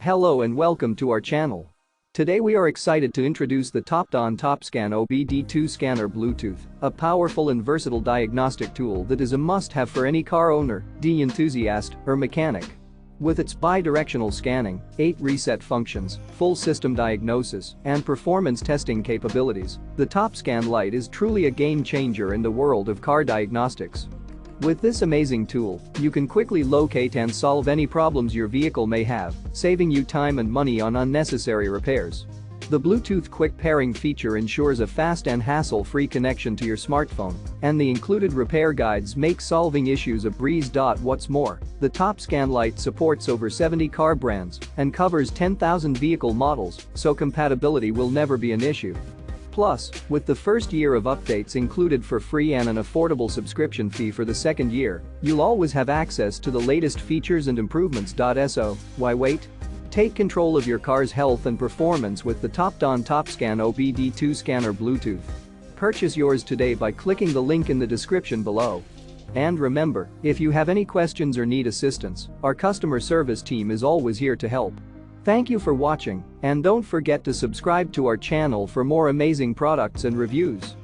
Hello and welcome to our channel. Today we are excited to introduce the TopScan OBD2 scanner Bluetooth, a powerful and versatile diagnostic tool that is a must-have for any car owner, enthusiast, or mechanic. With its bi-directional scanning, 8 reset functions, full system diagnosis, and performance testing capabilities, the TopScan Lite is truly a game changer in the world of car diagnostics. With this amazing tool, you can quickly locate and solve any problems your vehicle may have, saving you time and money on unnecessary repairs. The Bluetooth quick pairing feature ensures a fast and hassle-free connection to your smartphone, and the included repair guides make solving issues a breeze. What's more, the TopScan Lite supports over 70 car brands and covers 10,000 vehicle models, so compatibility will never be an issue. Plus, with the first year of updates included for free and an affordable subscription fee for the second year, you'll always have access to the latest features and improvements. So, why wait? Take control of your car's health and performance with the TopScan OBD2 scanner Bluetooth. Purchase yours today by clicking the link in the description below. And remember, if you have any questions or need assistance, our customer service team is always here to help. Thank you for watching, and don't forget to subscribe to our channel for more amazing products and reviews.